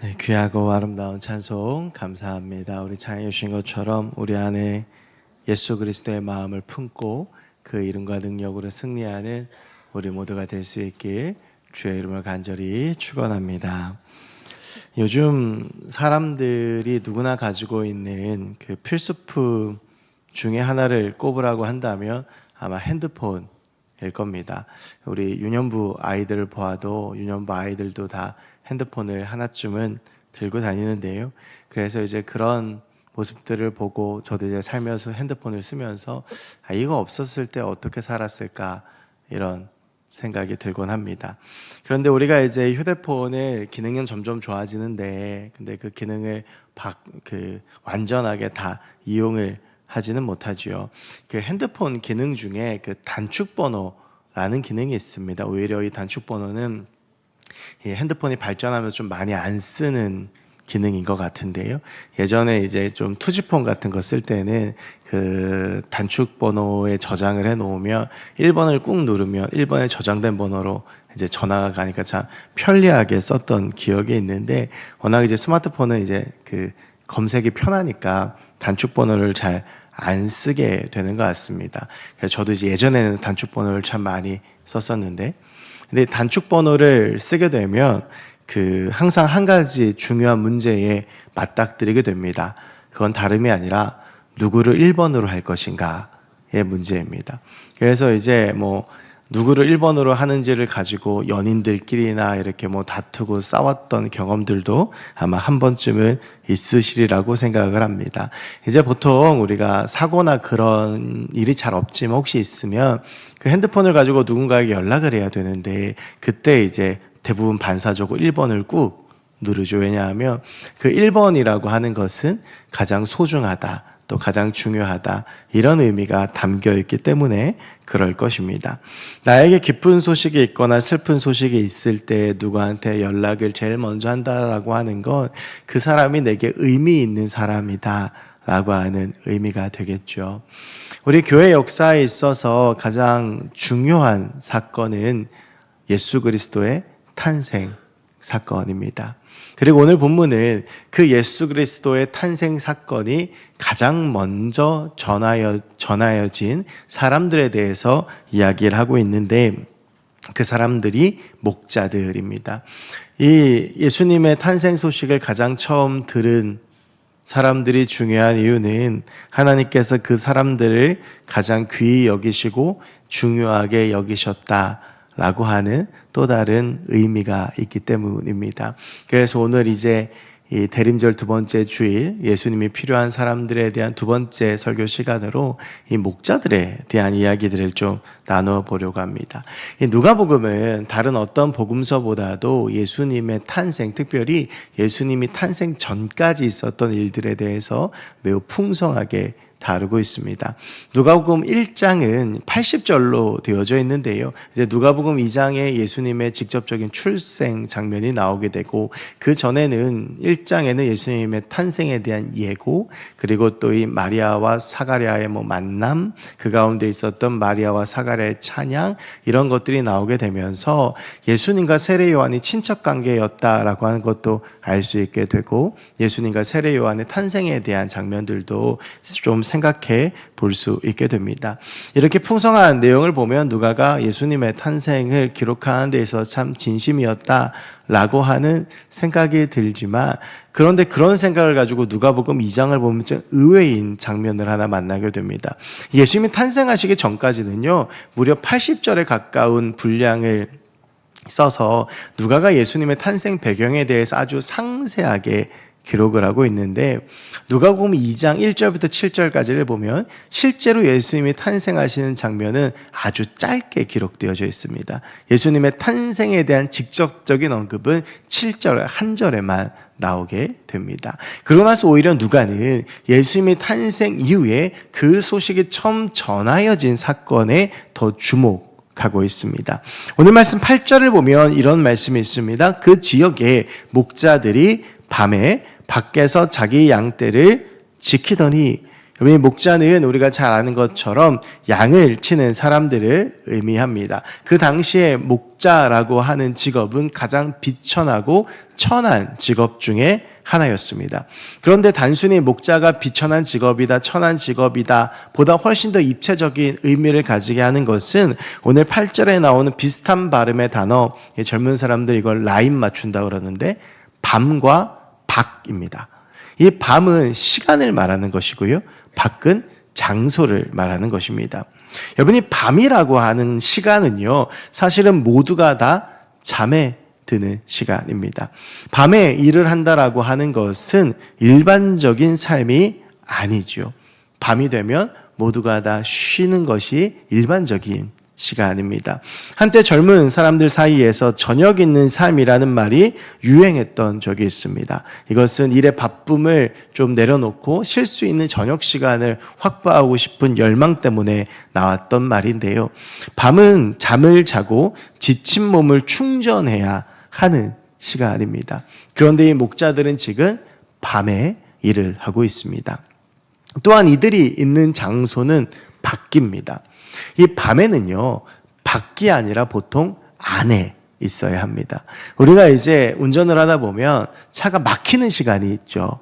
네, 귀하고 아름다운 찬송 감사합니다. 우리 찬양해 주신 것처럼 우리 안에 예수 그리스도의 마음을 품고 그 이름과 능력으로 승리하는 우리 모두가 될 수 있길 주의 이름을 간절히 축원합니다. 요즘 사람들이 누구나 가지고 있는 그 필수품 중에 하나를 꼽으라고 한다면 아마 핸드폰일 겁니다. 우리 유년부 아이들을 보아도 유년부 아이들도 다 핸드폰을 하나쯤은 들고 다니는데요. 그래서 이제 그런 모습들을 보고 저도 이제 살면서 핸드폰을 쓰면서 이거 없었을 때 어떻게 살았을까 이런 생각이 들곤 합니다. 그런데 우리가 이제 휴대폰의 기능은 점점 좋아지는데 근데 그 기능을 완전하게 다 이용을 하지는 못하지요. 그 핸드폰 기능 중에 그 단축 번호라는 기능이 있습니다. 오히려 이 단축 번호는 이 핸드폰이 발전하면서 좀 많이 안 쓰는 기능인 것 같은데요. 예전에 이제 좀 투지폰 같은 거 쓸 때는 그 단축 번호에 저장을 해 놓으면 1번을 꾹 누르면 1번에 저장된 번호로 이제 전화가 가니까 참 편리하게 썼던 기억이 있는데 워낙 이제 스마트폰은 이제 그 검색이 편하니까 단축 번호를 잘 안 쓰게 되는 것 같습니다. 그래서 저도 이제 예전에는 단축 번호를 참 많이 썼었는데 근데 단축 번호를 쓰게 되면 항상 한 가지 중요한 문제에 맞닥뜨리게 됩니다. 그건 다름이 아니라 누구를 1번으로 할 것인가의 문제입니다. 그래서 이제 누구를 1번으로 하는지를 가지고 연인들끼리나 이렇게 다투고 싸웠던 경험들도 아마 한 번쯤은 있으시리라고 생각을 합니다. 이제 보통 우리가 사고나 그런 일이 잘 없지만 혹시 있으면 그 핸드폰을 가지고 누군가에게 연락을 해야 되는데 그때 이제 대부분 반사적으로 1번을 꾹 누르죠. 왜냐하면 그 1번이라고 하는 것은 가장 소중하다, 또 가장 중요하다 이런 의미가 담겨 있기 때문에 그럴 것입니다. 나에게 기쁜 소식이 있거나 슬픈 소식이 있을 때 누구한테 연락을 제일 먼저 한다라고 하는 건 그 사람이 내게 의미 있는 사람이다 라고 하는 의미가 되겠죠. 우리 교회 역사에 있어서 가장 중요한 사건은 예수 그리스도의 탄생 사건입니다. 그리고 오늘 본문은 그 예수 그리스도의 탄생 사건이 가장 먼저 전하여진 사람들에 대해서 이야기를 하고 있는데 그 사람들이 목자들입니다. 이 예수님의 탄생 소식을 가장 처음 들은 사람들이 중요한 이유는 하나님께서 그 사람들을 가장 귀히 여기시고 중요하게 여기셨다라고 하는 또 다른 의미가 있기 때문입니다. 그래서 오늘 이제 이 대림절 두 번째 주일 예수님이 필요한 사람들에 대한 두 번째 설교 시간으로 이 목자들에 대한 이야기들을 좀 나누어 보려고 합니다. 이 누가복음은 다른 어떤 복음서보다도 예수님의 탄생, 특별히 예수님이 탄생 전까지 있었던 일들에 대해서 매우 풍성하게 다루고 있습니다. 누가복음 1장은 80절로 되어져 있는데요. 이제 누가복음 2장에 예수님의 직접적인 출생 장면이 나오게 되고 그 전에는 1장에는 예수님의 탄생에 대한 예고 그리고 또 이 마리아와 사가랴의 만남 그 가운데 있었던 마리아와 사가랴의 찬양 이런 것들이 나오게 되면서 예수님과 세례 요한이 친척 관계였다라고 하는 것도 알 수 있게 되고 예수님과 세례 요한의 탄생에 대한 장면들도 좀 생각해 볼 수 있게 됩니다. 이렇게 풍성한 내용을 보면 누가가 예수님의 탄생을 기록하는 데 있어서 참 진심이었다라고 하는 생각이 들지만 그런데 그런 생각을 가지고 누가복음 2장을 보면 좀 의외인 장면을 하나 만나게 됩니다. 예수님이 탄생하시기 전까지는요 무려 80절에 가까운 분량을 써서 누가가 예수님의 탄생 배경에 대해서 아주 상세하게 기록을 하고 있는데 누가복음 2장 1절부터 7절까지를 보면 실제로 예수님이 탄생하시는 장면은 아주 짧게 기록되어져 있습니다. 예수님의 탄생에 대한 직접적인 언급은 7절 한 절에만 나오게 됩니다. 그러고 나서 오히려 누가는 예수님의 탄생 이후에 그 소식이 처음 전하여진 사건에 더 주목하고 있습니다. 오늘 말씀 8절을 보면 이런 말씀이 있습니다. 그 지역에 목자들이 밤에 밖에서 자기 양떼를 지키더니 여러분, 목자는 우리가 잘 아는 것처럼 양을 치는 사람들을 의미합니다. 그 당시에 목자라고 하는 직업은 가장 비천하고 천한 직업 중에 하나였습니다. 그런데 단순히 목자가 비천한 직업이다, 천한 직업이다 보다 훨씬 더 입체적인 의미를 가지게 하는 것은 오늘 8절에 나오는 비슷한 발음의 단어, 젊은 사람들이 이걸 라임 맞춘다 그러는데 밤과 박입니다. 이 밤은 시간을 말하는 것이고요, 박은 장소를 말하는 것입니다. 여러분이 밤이라고 하는 시간은요, 사실은 모두가 다 잠에 드는 시간입니다. 밤에 일을 한다라고 하는 것은 일반적인 삶이 아니죠. 밤이 되면 모두가 다 쉬는 것이 일반적인 시간입니다. 한때 젊은 사람들 사이에서 저녁 있는 삶이라는 말이 유행했던 적이 있습니다. 이것은 일의 바쁨을 좀 내려놓고 쉴 수 있는 저녁 시간을 확보하고 싶은 열망 때문에 나왔던 말인데요. 밤은 잠을 자고 지친 몸을 충전해야 하는 시간입니다. 그런데 이 목자들은 지금 밤에 일을 하고 있습니다. 또한 이들이 있는 장소는 밖입니다. 이 밤에는요, 밖이 아니라 보통 안에 있어야 합니다. 우리가 이제 운전을 하다 보면 차가 막히는 시간이 있죠.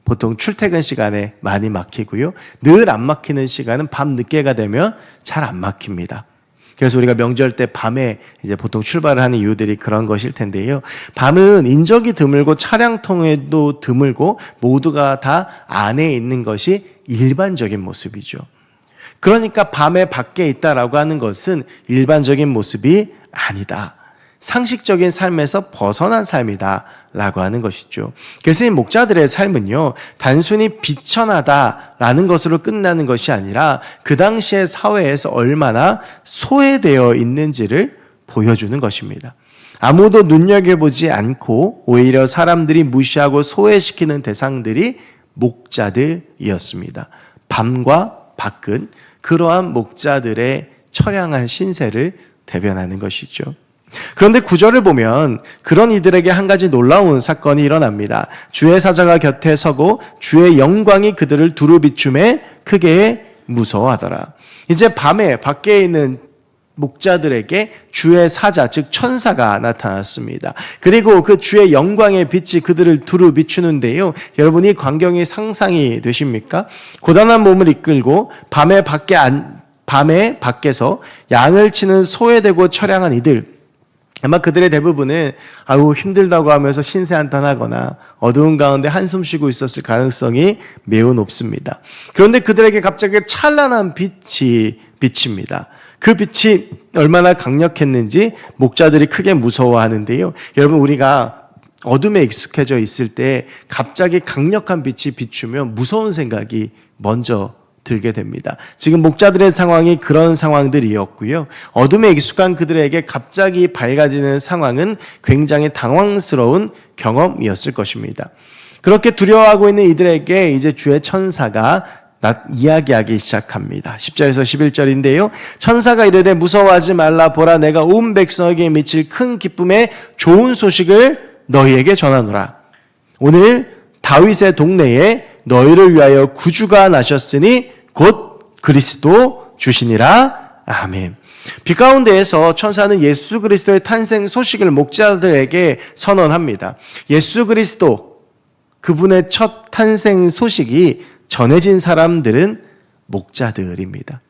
보통 출퇴근 시간에 많이 막히고요. 늘 안 막히는 시간은 밤 늦게가 되면 잘 안 막힙니다. 그래서 우리가 명절 때 밤에 이제 보통 출발을 하는 이유들이 그런 것일 텐데요. 밤은 인적이 드물고 차량 통에도 드물고 모두가 다 안에 있는 것이 일반적인 모습이죠. 그러니까 밤에 밖에 있다라고 하는 것은 일반적인 모습이 아니다. 상식적인 삶에서 벗어난 삶이다라고 하는 것이죠. 그래서 이 목자들의 삶은요, 단순히 비천하다라는 것으로 끝나는 것이 아니라 그 당시의 사회에서 얼마나 소외되어 있는지를 보여주는 것입니다. 아무도 눈여겨보지 않고 오히려 사람들이 무시하고 소외시키는 대상들이 목자들이었습니다. 밤과 밖은 그러한 목자들의 처량한 신세를 대변하는 것이죠. 그런데 9절을 보면 그런 이들에게 한 가지 놀라운 사건이 일어납니다. 주의 사자가 곁에 서고 주의 영광이 그들을 두루 비춤에 크게 무서워하더라. 이제 밤에 밖에 있는 목자들에게 주의 사자, 즉 천사가 나타났습니다. 그리고 그 주의 영광의 빛이 그들을 두루 비추는데요. 여러분이 광경이 상상이 되십니까? 고단한 몸을 이끌고 밤에 밖에서 양을 치는 소외되고 처량한 이들, 아마 그들의 대부분은 힘들다고 하면서 신세한탄하거나 어두운 가운데 한숨 쉬고 있었을 가능성이 매우 높습니다. 그런데 그들에게 갑자기 찬란한 빛이 비칩니다. 그 빛이 얼마나 강력했는지 목자들이 크게 무서워하는데요. 여러분, 우리가 어둠에 익숙해져 있을 때 갑자기 강력한 빛이 비추면 무서운 생각이 먼저 들게 됩니다. 지금 목자들의 상황이 그런 상황들이었고요. 어둠에 익숙한 그들에게 갑자기 밝아지는 상황은 굉장히 당황스러운 경험이었을 것입니다. 그렇게 두려워하고 있는 이들에게 이제 주의 천사가 이야기하기 시작합니다. 10절에서 11절인데요. 천사가 이르되 무서워하지 말라. 보라, 내가 온 백성에게 미칠 큰 기쁨의 좋은 소식을 너희에게 전하노라. 오늘 다윗의 동네에 너희를 위하여 구주가 나셨으니 곧 그리스도 주시니라. 아멘. 빛 가운데에서 천사는 예수 그리스도의 탄생 소식을 목자들에게 선언합니다. 예수 그리스도, 그분의 첫 탄생 소식이 전해진 사람들은 목자들입니다.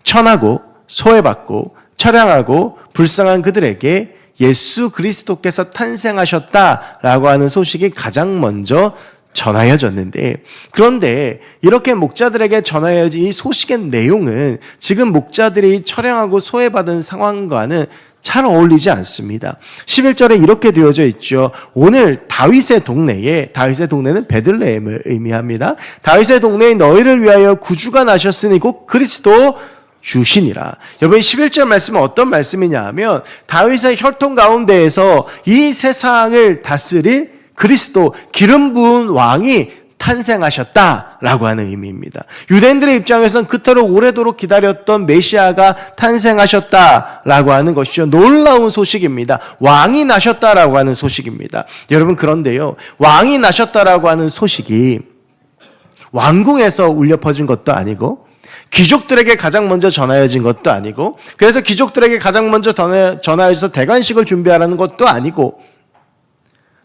천하고 소외받고 처량하고 불쌍한 그들에게 예수 그리스도께서 탄생하셨다라고 하는 소식이 가장 먼저 전하여졌는데, 그런데 이렇게 목자들에게 전하여진 이 소식의 내용은 지금 목자들이 처량하고 소외받은 상황과는 잘 어울리지 않습니다. 11절에 이렇게 되어져 있죠. 오늘 다윗의 동네는 베들레헴을 의미합니다. 다윗의 동네에 너희를 위하여 구주가 나셨으니 곧 그리스도 주시니라. 여러분, 11절 말씀은 어떤 말씀이냐 하면 다윗의 혈통 가운데에서 이 세상을 다스릴 그리스도, 기름 부은 왕이 탄생하셨다라고 하는 의미입니다. 유대인들의 입장에서는 그토록 오래도록 기다렸던 메시아가 탄생하셨다라고 하는 것이죠. 놀라운 소식입니다. 왕이 나셨다라고 하는 소식입니다. 여러분, 그런데요, 왕이 나셨다라고 하는 소식이 왕궁에서 울려 퍼진 것도 아니고 귀족들에게 가장 먼저 전하여진 것도 아니고 그래서 귀족들에게 가장 먼저 전하여져서 대관식을 준비하라는 것도 아니고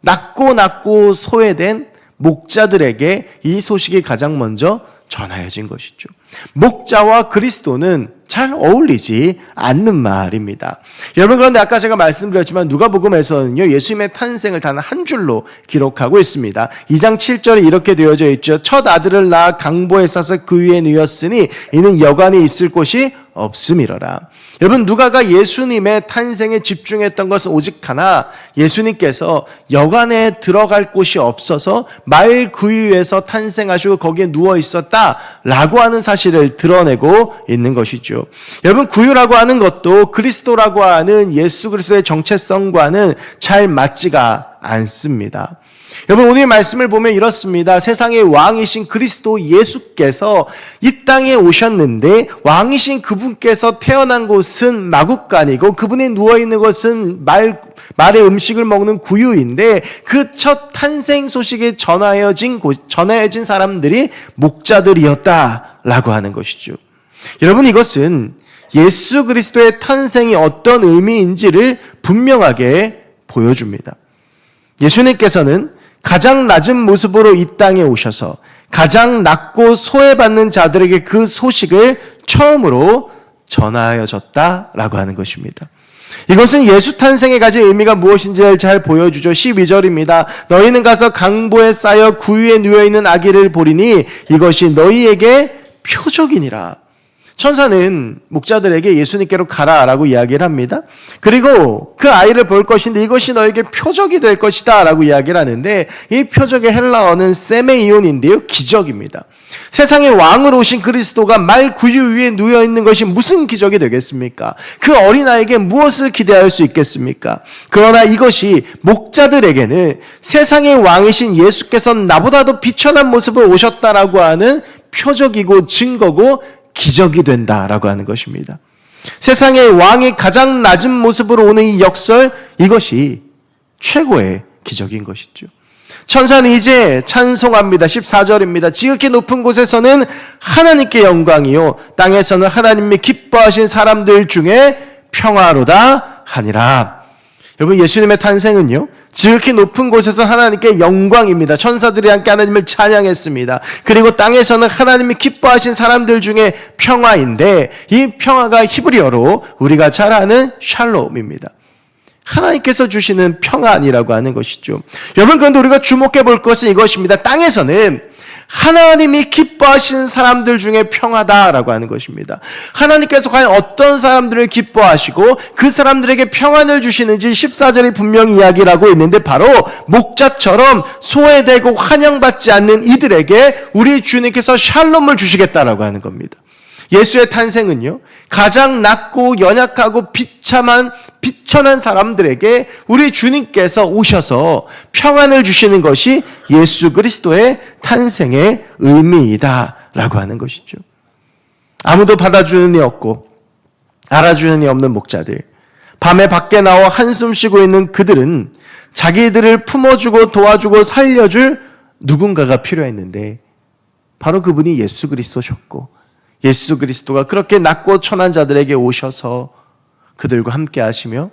낮고 소외된 목자들에게 이 소식이 가장 먼저 전하여진 것이죠. 목자와 그리스도는 잘 어울리지 않는 말입니다. 여러분, 그런데 아까 제가 말씀드렸지만 누가복음에서는요, 예수님의 탄생을 단 한 줄로 기록하고 있습니다. 2장 7절에 이렇게 되어져 있죠. 첫 아들을 낳아 강보에 싸서 그 위에 누였으니 이는 여관에 있을 곳이 없음이러라. 여러분, 누가가 예수님의 탄생에 집중했던 것은 오직 하나, 예수님께서 여관에 들어갈 곳이 없어서 마을 구유에서 탄생하시고 거기에 누워 있었다라고 하는 사실을 드러내고 있는 것이죠. 여러분, 구유라고 하는 것도 그리스도라고 하는 예수 그리스도의 정체성과는 잘 맞지가 않습니다. 여러분, 오늘 말씀을 보면 이렇습니다. 세상의 왕이신 그리스도 예수께서 이 땅에 오셨는데 왕이신 그분께서 태어난 곳은 마국간이고 그분이 누워있는 곳은 말의 음식을 먹는 구유인데 그 첫 탄생 소식이 전하여진 사람들이 목자들이었다라고 하는 것이죠. 여러분, 이것은 예수 그리스도의 탄생이 어떤 의미인지를 분명하게 보여줍니다. 예수님께서는 가장 낮은 모습으로 이 땅에 오셔서 가장 낮고 소외받는 자들에게 그 소식을 처음으로 전하여졌다라고 하는 것입니다. 이것은 예수 탄생에 가진 의미가 무엇인지를 잘 보여주죠. 12절입니다. 너희는 가서 강보에 쌓여 구유에 누워있는 아기를 보리니 이것이 너희에게 표적이니라. 천사는 목자들에게 예수님께로 가라라고 이야기를 합니다. 그리고 그 아이를 볼 것인데 이것이 너에게 표적이 될 것이다 라고 이야기를 하는데 이 표적의 헬라어는 세메이온인데요, 기적입니다. 세상의 왕으로 오신 그리스도가 말 구유 위에 누워있는 것이 무슨 기적이 되겠습니까? 그 어린아이에게 무엇을 기대할 수 있겠습니까? 그러나 이것이 목자들에게는 세상의 왕이신 예수께서 나보다도 비천한 모습으로 오셨다라고 하는 표적이고 증거고 기적이 된다라고 하는 것입니다. 세상의 왕이 가장 낮은 모습으로 오는 이 역설, 이것이 최고의 기적인 것이죠. 천사는 이제 찬송합니다. 14절입니다. 지극히 높은 곳에서는 하나님께 영광이요 땅에서는 하나님이 기뻐하신 사람들 중에 평화로다 하니라. 여러분, 예수님의 탄생은요, 지극히 높은 곳에서 하나님께 영광입니다. 천사들이 함께 하나님을 찬양했습니다. 그리고 땅에서는 하나님이 기뻐하신 사람들 중에 평화인데 이 평화가 히브리어로 우리가 잘 아는 샬롬입니다. 하나님께서 주시는 평안이라고 하는 것이죠. 여러분, 그런데 우리가 주목해 볼 것은 이것입니다. 땅에서는 하나님이 기뻐하시는 사람들 중에 평화다라고 하는 것입니다. 하나님께서 과연 어떤 사람들을 기뻐하시고 그 사람들에게 평안을 주시는지 14절이 분명히 이야기를 하고 있는데 바로 목자처럼 소외되고 환영받지 않는 이들에게 우리 주님께서 샬롬을 주시겠다라고 하는 겁니다. 예수의 탄생은요, 가장 낮고 연약하고 비천한 사람들에게 우리 주님께서 오셔서 평안을 주시는 것이 예수 그리스도의 탄생의 의미이다라고 하는 것이죠. 아무도 받아주는 이 없고 알아주는 이 없는 목자들, 밤에 밖에 나와 한숨 쉬고 있는 그들은 자기들을 품어주고 도와주고 살려줄 누군가가 필요했는데 바로 그분이 예수 그리스도셨고 예수 그리스도가 그렇게 낮고 천한 자들에게 오셔서 그들과 함께 하시며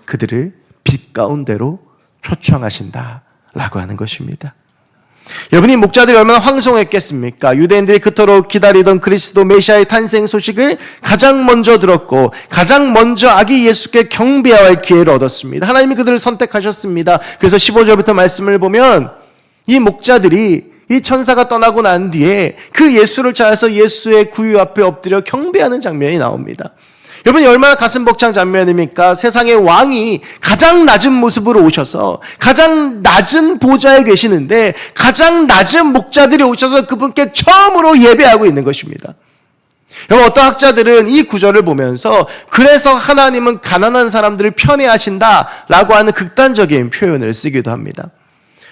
그들을 빛 가운데로 초청하신다라고 하는 것입니다. 여러분이 목자들이 얼마나 황송했겠습니까? 유대인들이 그토록 기다리던 그리스도 메시아의 탄생 소식을 가장 먼저 들었고 가장 먼저 아기 예수께 경배할 기회를 얻었습니다. 하나님이 그들을 선택하셨습니다. 그래서 15절부터 말씀을 보면 이 목자들이 이 천사가 떠나고 난 뒤에 그 예수를 찾아서 예수의 구유 앞에 엎드려 경배하는 장면이 나옵니다. 여러분이 얼마나 가슴 벅찬 장면입니까? 세상의 왕이 가장 낮은 모습으로 오셔서 가장 낮은 보좌에 계시는데 가장 낮은 목자들이 오셔서 그분께 처음으로 예배하고 있는 것입니다. 여러분, 어떤 학자들은 이 구절을 보면서 그래서 하나님은 가난한 사람들을 편애하신다라고 하는 극단적인 표현을 쓰기도 합니다.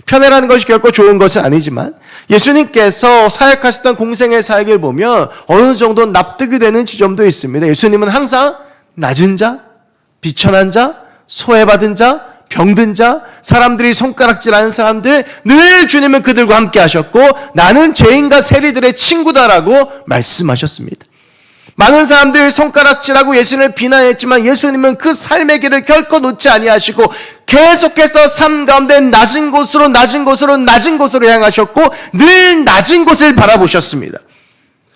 편애라는 것이 결코 좋은 것은 아니지만 예수님께서 사역하셨던 공생의 사역을 보면 어느 정도 납득이 되는 지점도 있습니다. 예수님은 항상 낮은 자, 비천한 자, 소외받은 자, 병든 자, 사람들이 손가락질하는 사람들, 늘 주님은 그들과 함께 하셨고 나는 죄인과 세리들의 친구다라고 말씀하셨습니다. 많은 사람들이 손가락질하고 예수님을 비난했지만 예수님은 그 삶의 길을 결코 놓지 아니하시고 계속해서 삶 가운데 낮은 곳으로 향하셨고 늘 낮은 곳을 바라보셨습니다.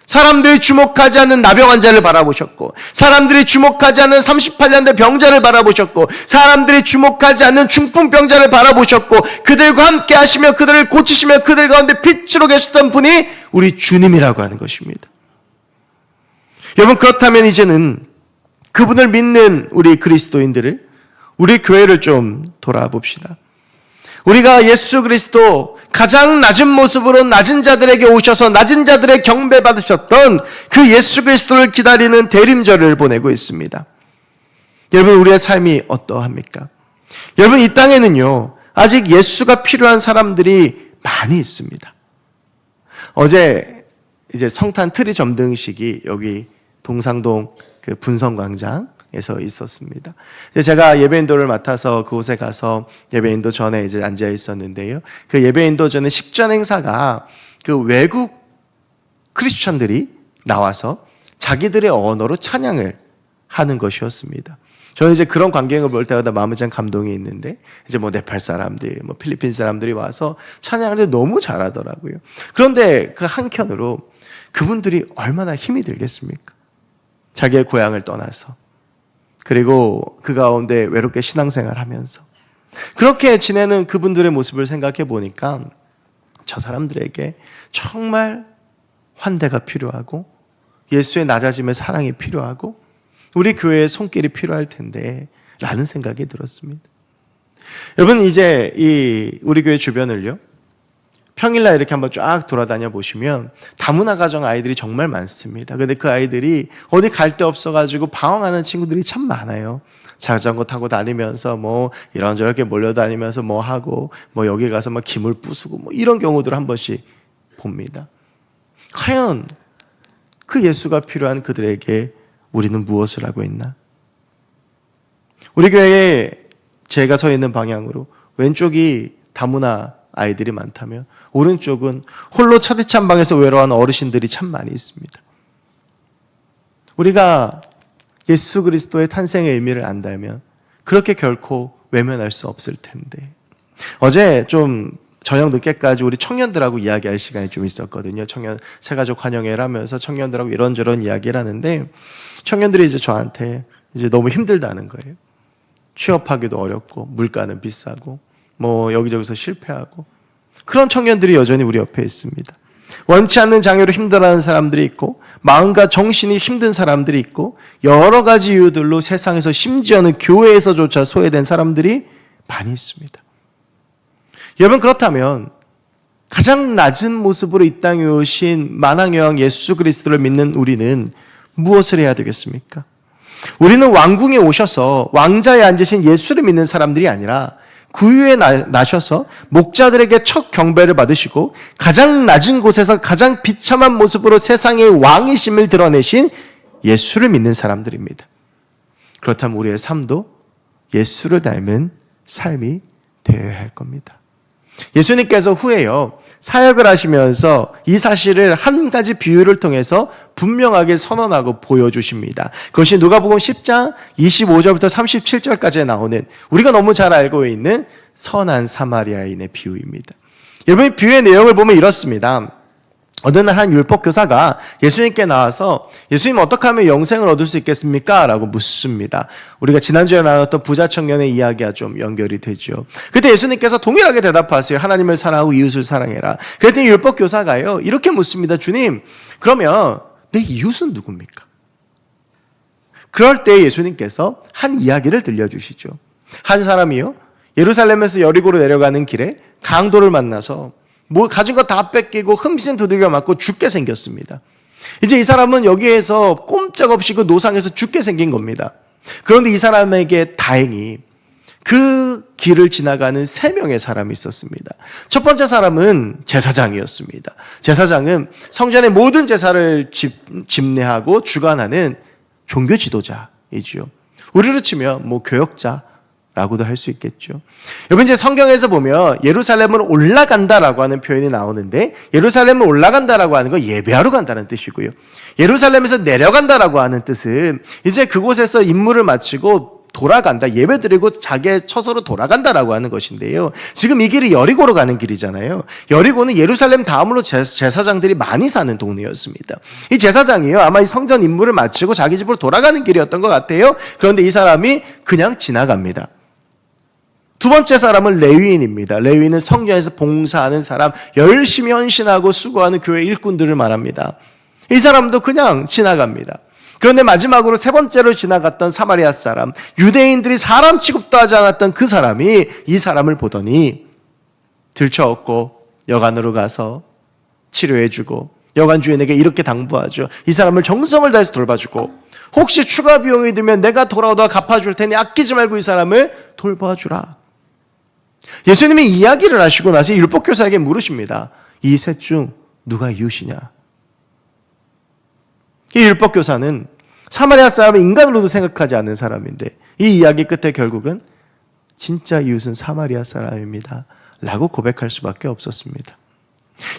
사람들이 주목하지 않는 나병 환자를 바라보셨고, 사람들이 주목하지 않는 38년 된 병자를 바라보셨고, 사람들이 주목하지 않는 중풍병자를 바라보셨고, 그들과 함께 하시며 그들을 고치시며 그들 가운데 빛으로 계셨던 분이 우리 주님이라고 하는 것입니다. 여러분, 그렇다면 이제는 그분을 믿는 우리 그리스도인들을, 우리 교회를 좀 돌아봅시다. 우리가 예수 그리스도 가장 낮은 모습으로 낮은 자들에게 오셔서 낮은 자들의 경배 받으셨던 그 예수 그리스도를 기다리는 대림절을 보내고 있습니다. 여러분, 우리의 삶이 어떠합니까? 여러분, 이 땅에는요 아직 예수가 필요한 사람들이 많이 있습니다. 어제 이제 성탄 트리 점등식이 여기 동상동 그 분성광장에서 있었습니다. 제가 예배인도를 맡아서 그곳에 가서 예배인도 전에 이제 앉아 있었는데요. 그 예배인도 전에 식전 행사가 그 외국 크리스천들이 나와서 자기들의 언어로 찬양을 하는 것이었습니다. 저는 이제 그런 광경을 볼 때마다 마음에 참 감동이 있는데, 이제 뭐 네팔 사람들, 뭐 필리핀 사람들이 와서 찬양하는데 너무 잘하더라고요. 그런데 그 한켠으로 그분들이 얼마나 힘이 들겠습니까? 자기의 고향을 떠나서, 그리고 그 가운데 외롭게 신앙생활 하면서 그렇게 지내는 그분들의 모습을 생각해 보니까 저 사람들에게 정말 환대가 필요하고 예수의 낮아짐의 사랑이 필요하고 우리 교회의 손길이 필요할 텐데 라는 생각이 들었습니다. 여러분, 이제 우리 교회 주변을요 평일날 이렇게 한번 쫙 돌아다녀 보시면 다문화 가정 아이들이 정말 많습니다. 근데 그 아이들이 어디 갈 데 없어가지고 방황하는 친구들이 참 많아요. 자전거 타고 다니면서 뭐 이런저렇게 몰려다니면서 뭐 하고 뭐 여기 가서 막 기물 부수고 뭐 이런 경우들을 한 번씩 봅니다. 과연 그 예수가 필요한 그들에게 우리는 무엇을 하고 있나? 우리 교회에 제가 서 있는 방향으로 왼쪽이 다문화 아이들이 많다면 오른쪽은 홀로 차디찬 방에서 외로워하는 어르신들이 참 많이 있습니다. 우리가 예수 그리스도의 탄생의 의미를 안다면 그렇게 결코 외면할 수 없을 텐데, 어제 좀 저녁 늦게까지 우리 청년들하고 이야기할 시간이 좀 있었거든요. 청년 새가족 환영회를 하면서 청년들하고 이런저런 이야기를 하는데 청년들이 이제 저한테 이제 너무 힘들다는 거예요. 취업하기도 어렵고 물가는 비싸고 뭐 여기저기서 실패하고, 그런 청년들이 여전히 우리 옆에 있습니다. 원치 않는 장애로 힘들어하는 사람들이 있고 마음과 정신이 힘든 사람들이 있고 여러 가지 이유들로 세상에서 심지어는 교회에서조차 소외된 사람들이 많이 있습니다. 여러분, 그렇다면 가장 낮은 모습으로 이 땅에 오신 만왕의 왕 예수 그리스도를 믿는 우리는 무엇을 해야 되겠습니까? 우리는 왕궁에 오셔서 왕자에 앉으신 예수를 믿는 사람들이 아니라 구유에 나셔서 목자들에게 첫 경배를 받으시고 가장 낮은 곳에서 가장 비참한 모습으로 세상의 왕이심을 드러내신 예수를 믿는 사람들입니다. 그렇다면 우리의 삶도 예수를 닮은 삶이 되어야 할 겁니다. 예수님께서 후에요 사역을 하시면서 이 사실을 한 가지 비유를 통해서 분명하게 선언하고 보여주십니다. 그것이 누가복음 10장 25절부터 37절까지 나오는 우리가 너무 잘 알고 있는 선한 사마리아인의 비유입니다. 여러분, 비유의 내용을 보면 이렇습니다. 어느 날 한 율법교사가 예수님께 나와서 예수님, 어떻게 하면 영생을 얻을 수 있겠습니까? 라고 묻습니다. 우리가 지난주에 나눴던 부자 청년의 이야기와 좀 연결이 되죠. 그때 예수님께서 동일하게 대답하세요. 하나님을 사랑하고 이웃을 사랑해라. 그랬더니 율법교사가요 이렇게 묻습니다. 주님, 그러면 내 이웃은 누굽니까? 그럴 때 예수님께서 한 이야기를 들려주시죠. 한 사람이요 예루살렘에서 여리고로 내려가는 길에 강도를 만나서 뭐 가진 거 다 뺏기고 흠씬 두들겨 맞고 죽게 생겼습니다. 이제 이 사람은 여기에서 꼼짝없이 그 노상에서 죽게 생긴 겁니다. 그런데 이 사람에게 다행히 그 길을 지나가는 3명의 사람이 있었습니다. 첫 번째 사람은 제사장이었습니다. 제사장은 성전의 모든 제사를 집례하고 주관하는 종교 지도자이죠. 우리로 치면 뭐 교역자라고 라고도 할 수 있겠죠. 여러분, 이제 성경에서 보면 예루살렘으로 올라간다라고 하는 표현이 나오는데, 예루살렘을 올라간다라고 하는 건 예배하러 간다는 뜻이고요. 예루살렘에서 내려간다라고 하는 뜻은 이제 그곳에서 임무를 마치고 돌아간다, 예배 드리고 자기의 처소로 돌아간다라고 하는 것인데요. 지금 이 길이 여리고로 가는 길이잖아요. 여리고는 예루살렘 다음으로 제사장들이 많이 사는 동네였습니다. 이 제사장이요, 아마 이 성전 임무를 마치고 자기 집으로 돌아가는 길이었던 것 같아요. 그런데 이 사람이 그냥 지나갑니다. 두 번째 사람은 레위인입니다. 레위인은 성전에서 봉사하는 사람, 열심히 헌신하고 수고하는 교회 일꾼들을 말합니다. 이 사람도 그냥 지나갑니다. 그런데 마지막으로 세 번째로 지나갔던 사마리아 사람, 유대인들이 사람 취급도 하지 않았던 그 사람이 이 사람을 보더니 들쳐업고 여관으로 가서 치료해주고, 여관 주인에게 이렇게 당부하죠. 이 사람을 정성을 다해서 돌봐주고, 혹시 추가 비용이 들면 내가 돌아오다가 갚아줄 테니 아끼지 말고 이 사람을 돌봐주라. 예수님이 이야기를 하시고 나서 율법교사에게 물으십니다. 이 셋 중 누가 이웃이냐? 이 율법교사는 사마리아 사람을 인간으로도 생각하지 않는 사람인데, 이 이야기 끝에 결국은 진짜 이웃은 사마리아 사람입니다 라고 고백할 수밖에 없었습니다.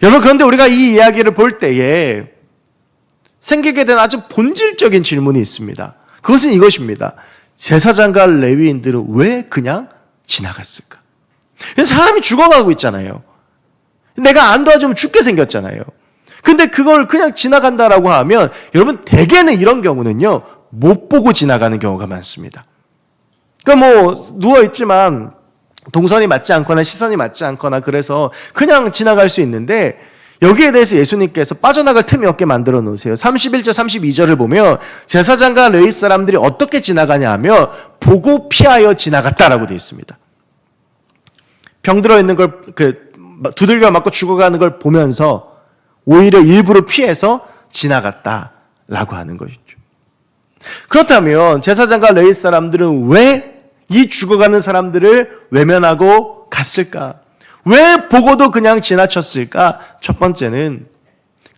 여러분, 그런데 우리가 이 이야기를 볼 때에 생기게 된 아주 본질적인 질문이 있습니다. 그것은 이것입니다. 제사장과 레위인들은 왜 그냥 지나갔을까? 사람이 죽어가고 있잖아요. 내가 안 도와주면 죽게 생겼잖아요. 근데 그걸 그냥 지나간다라고 하면, 여러분, 대개는 이런 경우는요, 못 보고 지나가는 경우가 많습니다. 그러니까 뭐 누워있지만 동선이 맞지 않거나 시선이 맞지 않거나 그래서 그냥 지나갈 수 있는데, 여기에 대해서 예수님께서 빠져나갈 틈이 없게 만들어 놓으세요. 31절 32절을 보면 제사장과 레위 사람들이 어떻게 지나가냐 하면 보고 피하여 지나갔다라고 되어 있습니다. 병 들어있는 걸 두들겨 맞고 죽어가는 걸 보면서 오히려 일부러 피해서 지나갔다라고 하는 것이죠. 그렇다면 제사장과 레위 사람들은 왜 이 죽어가는 사람들을 외면하고 갔을까? 왜 보고도 그냥 지나쳤을까? 첫 번째는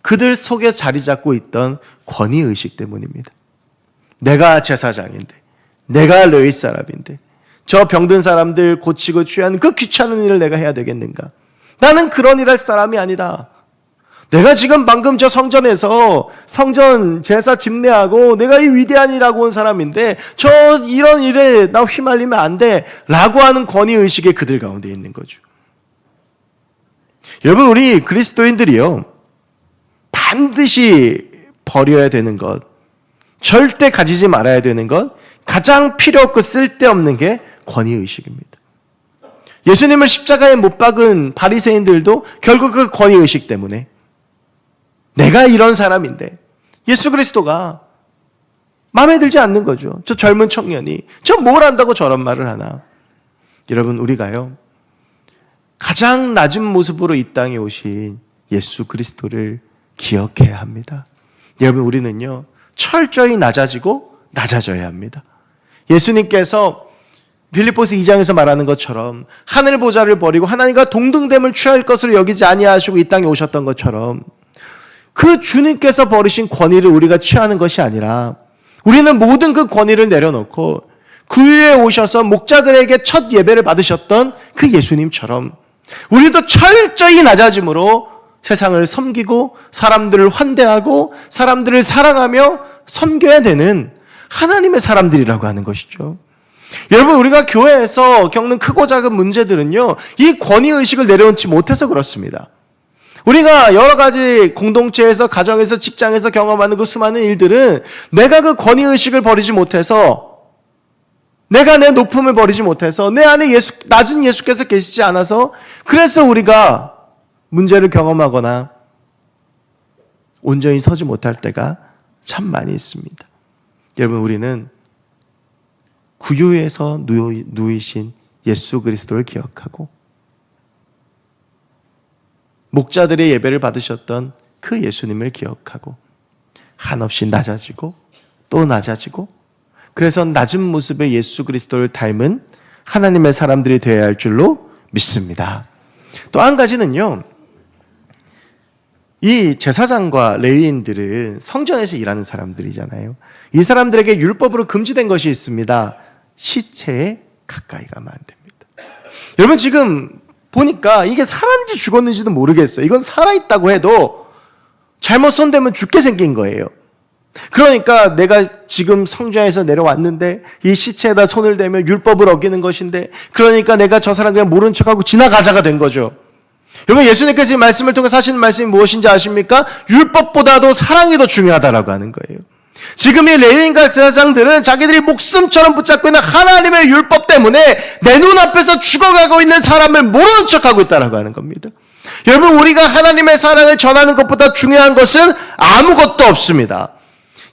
그들 속에 자리 잡고 있던 권위의식 때문입니다. 내가 제사장인데, 내가 레위 사람인데, 저 병든 사람들 고치고 취하는 그 귀찮은 일을 내가 해야 되겠는가? 나는 그런 일 할 사람이 아니다. 내가 지금 방금 저 성전에서 성전 제사 집례하고 내가 이 위대한 일하고 온 사람인데 저 이런 일에 나 휘말리면 안 돼 라고 하는 권위의식이 그들 가운데 있는 거죠. 여러분, 우리 그리스도인들이요, 반드시 버려야 되는 것, 절대 가지지 말아야 되는 것, 가장 필요 없고 쓸데없는 게 권위의식입니다. 예수님을 십자가에 못 박은 바리새인들도 결국 그 권위의식 때문에, 내가 이런 사람인데 예수 그리스도가 마음에 들지 않는 거죠. 저 젊은 청년이 저 뭘 안다고 저런 말을 하나. 여러분, 우리가요, 가장 낮은 모습으로 이 땅에 오신 예수 그리스도를 기억해야 합니다. 여러분, 우리는요, 철저히 낮아지고 낮아져야 합니다. 예수님께서 빌립보서 2장에서 말하는 것처럼 하늘 보좌를 버리고 하나님과 동등됨을 취할 것으로 여기지 아니하시고 이 땅에 오셨던 것처럼, 그 주님께서 버리신 권위를 우리가 취하는 것이 아니라 우리는 모든 그 권위를 내려놓고 그 위에 오셔서 목자들에게 첫 예배를 받으셨던 그 예수님처럼 우리도 철저히 낮아짐으로 세상을 섬기고 사람들을 환대하고 사람들을 사랑하며 섬겨야 되는 하나님의 사람들이라고 하는 것이죠. 여러분, 우리가 교회에서 겪는 크고 작은 문제들은요, 이 권위의식을 내려놓지 못해서 그렇습니다. 우리가 여러 가지 공동체에서, 가정에서, 직장에서 경험하는 그 수많은 일들은 내가 그 권위의식을 버리지 못해서, 내가 내 높음을 버리지 못해서, 내 안에 낮은 예수께서 계시지 않아서, 그래서 우리가 문제를 경험하거나 온전히 서지 못할 때가 참 많이 있습니다. 여러분, 우리는 구유에서 누이신 예수 그리스도를 기억하고 목자들의 예배를 받으셨던 그 예수님을 기억하고 한없이 낮아지고 또 낮아지고, 그래서 낮은 모습의 예수 그리스도를 닮은 하나님의 사람들이 되어야 할 줄로 믿습니다. 또 한 가지는요, 이 제사장과 레위인들은 성전에서 일하는 사람들이잖아요. 이 사람들에게 율법으로 금지된 것이 있습니다. 시체의 가까이 가면 안 됩니다. 여러분 지금 보니까 이게 살았는지 죽었는지도 모르겠어요. 이건 살아있다고 해도 잘못 손대면 죽게 생긴 거예요. 그러니까 내가 지금 성전에서 내려왔는데 이 시체에다 손을 대면 율법을 어기는 것인데, 그러니까 내가 저 사람 그냥 모른 척하고 지나가자가 된 거죠. 여러분 예수님께서 이 말씀을 통해서 하시는 말씀이 무엇인지 아십니까? 율법보다도 사랑이 더 중요하다라고 하는 거예요. 지금 이 레위인과 제사장들은 자기들이 목숨처럼 붙잡고 있는 하나님의 율법 때문에 내 눈앞에서 죽어가고 있는 사람을 모르는 척하고 있다라고 하는 겁니다. 여러분 우리가 하나님의 사랑을 전하는 것보다 중요한 것은 아무것도 없습니다.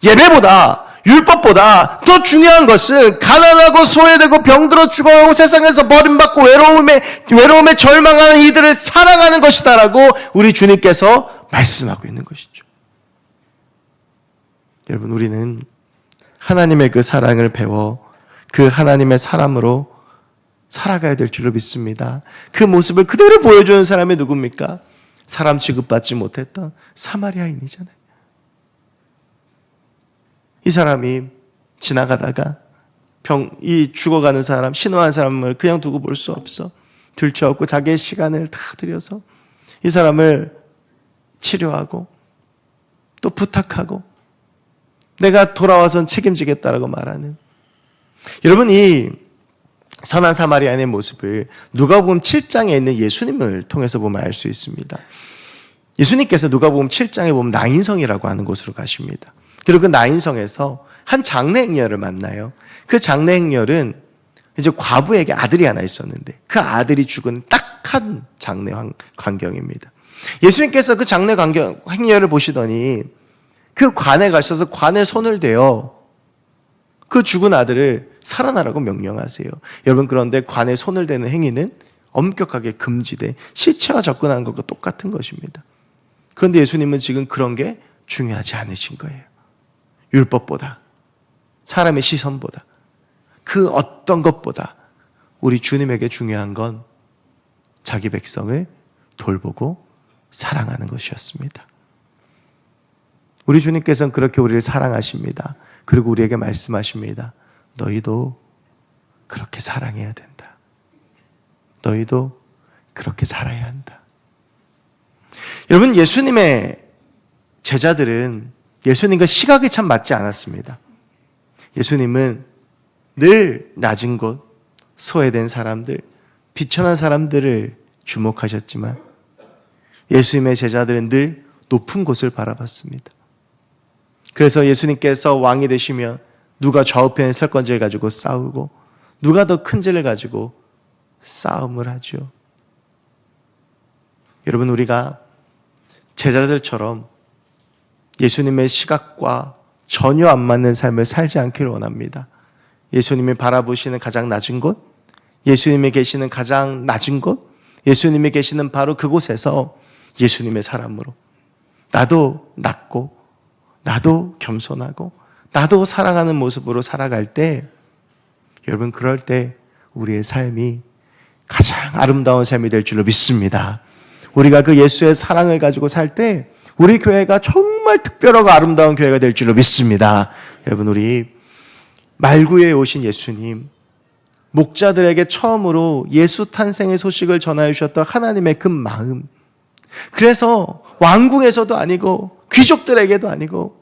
예배보다, 율법보다 더 중요한 것은 가난하고 소외되고 병들어 죽어가고 세상에서 버림받고 외로움에 절망하는 이들을 사랑하는 것이다라고 우리 주님께서 말씀하고 있는 것이죠. 여러분 우리는 하나님의 그 사랑을 배워 그 하나님의 사람으로 살아가야 될 줄로 믿습니다. 그 모습을 그대로 보여주는 사람이 누굽니까? 사람 취급받지 못했던 사마리아인이잖아요. 이 사람이 지나가다가 이 죽어가는 사람, 신호한 사람을 그냥 두고 볼 수 없어. 들쳐업고 자기의 시간을 다 들여서 이 사람을 치료하고 또 부탁하고 내가 돌아와선 책임지겠다라고 말하는, 여러분 이 선한 사마리아인의 모습을 누가복음 7장에 있는 예수님을 통해서 보면 알 수 있습니다. 예수님께서 누가복음 7장에 보면 나인성이라고 하는 곳으로 가십니다. 그리고 그 나인성에서 한 장래 행렬을 만나요. 그 장래 행렬은 이제 과부에게 아들이 하나 있었는데 그 아들이 죽은 딱 한 장래 광경입니다. 예수님께서 그 장래 행렬을 보시더니 그 관에 가셔서 관에 손을 대어 그 죽은 아들을 살아나라고 명령하세요. 여러분 그런데 관에 손을 대는 행위는 엄격하게 금지돼 시체와 접근하는 것과 똑같은 것입니다. 그런데 예수님은 지금 그런 게 중요하지 않으신 거예요. 율법보다, 사람의 시선보다, 그 어떤 것보다 우리 주님에게 중요한 건 자기 백성을 돌보고 사랑하는 것이었습니다. 우리 주님께서는 그렇게 우리를 사랑하십니다. 그리고 우리에게 말씀하십니다. 너희도 그렇게 사랑해야 된다. 너희도 그렇게 살아야 한다. 여러분 예수님의 제자들은 예수님과 시각이 참 맞지 않았습니다. 예수님은 늘 낮은 곳, 소외된 사람들, 비천한 사람들을 주목하셨지만 예수님의 제자들은 늘 높은 곳을 바라봤습니다. 그래서 예수님께서 왕이 되시면 누가 좌우편에 설 건지를 가지고 싸우고 누가 더 큰 죄를 가지고 싸움을 하죠. 여러분 우리가 제자들처럼 예수님의 시각과 전혀 안 맞는 삶을 살지 않기를 원합니다. 예수님이 바라보시는 가장 낮은 곳, 예수님이 계시는 가장 낮은 곳, 예수님이 계시는 바로 그곳에서 예수님의 사람으로 나도 낮고 나도 겸손하고 나도 사랑하는 모습으로 살아갈 때, 여러분 그럴 때 우리의 삶이 가장 아름다운 삶이 될 줄로 믿습니다. 우리가 그 예수의 사랑을 가지고 살 때 우리 교회가 정말 특별하고 아름다운 교회가 될 줄로 믿습니다. 여러분 우리 말구에 오신 예수님, 목자들에게 처음으로 예수 탄생의 소식을 전하여 주셨던 하나님의 그 마음, 그래서 왕궁에서도 아니고 귀족들에게도 아니고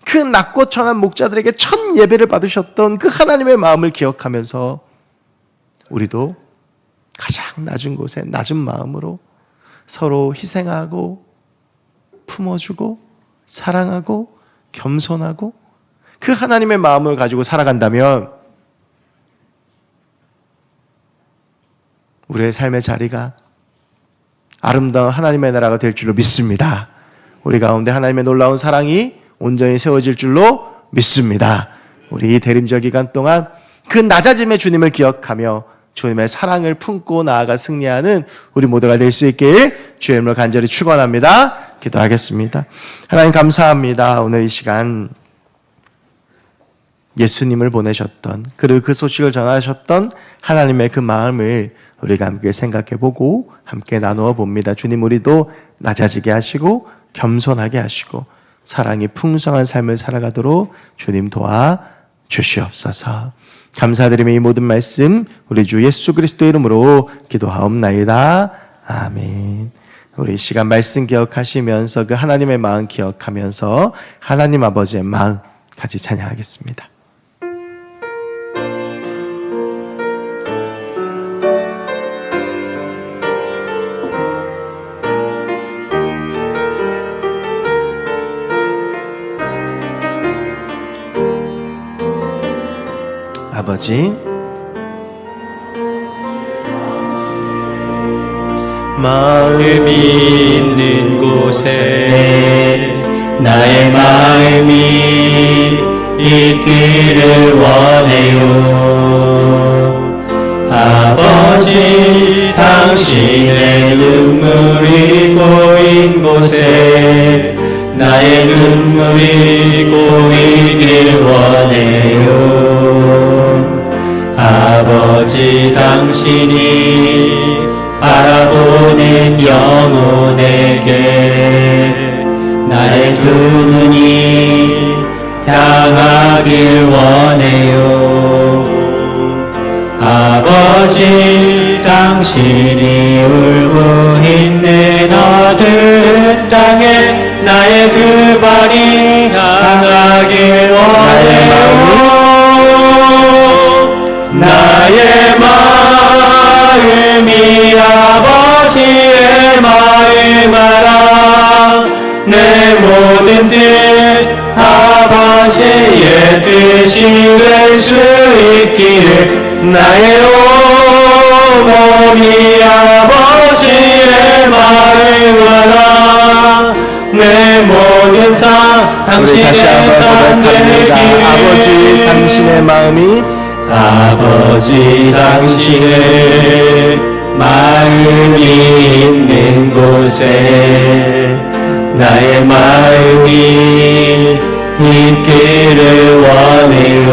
그 낮고 천한 목자들에게 첫 예배를 받으셨던 그 하나님의 마음을 기억하면서 우리도 가장 낮은 곳에 낮은 마음으로 서로 희생하고 품어주고 사랑하고 겸손하고 그 하나님의 마음을 가지고 살아간다면 우리의 삶의 자리가 아름다운 하나님의 나라가 될 줄로 믿습니다. 우리 가운데 하나님의 놀라운 사랑이 온전히 세워질 줄로 믿습니다. 우리 이 대림절 기간 동안 그 낮아짐의 주님을 기억하며 주님의 사랑을 품고 나아가 승리하는 우리 모두가 될 수 있길 주의 이름으로 간절히 축원합니다. 기도하겠습니다. 하나님 감사합니다. 오늘 이 시간 예수님을 보내셨던, 그리고 그 소식을 전하셨던 하나님의 그 마음을 우리가 함께 생각해보고 함께 나누어 봅니다. 주님, 우리도 낮아지게 하시고 겸손하게 하시고 사랑이 풍성한 삶을 살아가도록 주님 도와 주시옵소서. 감사드리며 이 모든 말씀 우리 주 예수 그리스도의 이름으로 기도하옵나이다. 아멘. 우리 이 시간 말씀 기억하시면서 그 하나님의 마음 기억하면서 하나님 아버지의 마음 같이 찬양하겠습니다. 아버지, 마음이 있는 곳에 나의 마음이 있기를 원해요. 아버지, 당신의 눈물이 고인 곳에 나의 눈물이 고이길 원해요. 아버지, 당신이 바라보는 영혼에게 나의 두 눈이 향하길 원해요. 아버지, 당신이 울고 있는 어두운 땅에 나의 두 발이 향하길 원해요. 나의 마음이 아버지의 마음 알아. 내 모든 뜻 아버지의 뜻이 될 수 있기를 나의 온몸이 아버지의 마음 알아. 내 모든 삶 당신의 삶 되기를. 아버지, 당신의 마음이 아버지, 당신의 마음이 있는 곳에 나의 마음이 있기를 원해요.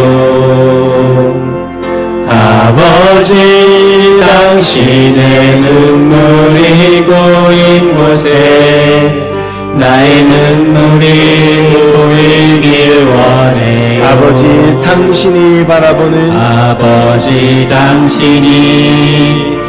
아버지, 당신의 눈물이 고인 곳에 나의 눈물이 고이길 원해요. 아버지, 당신이 바라보는 아버지, 당신이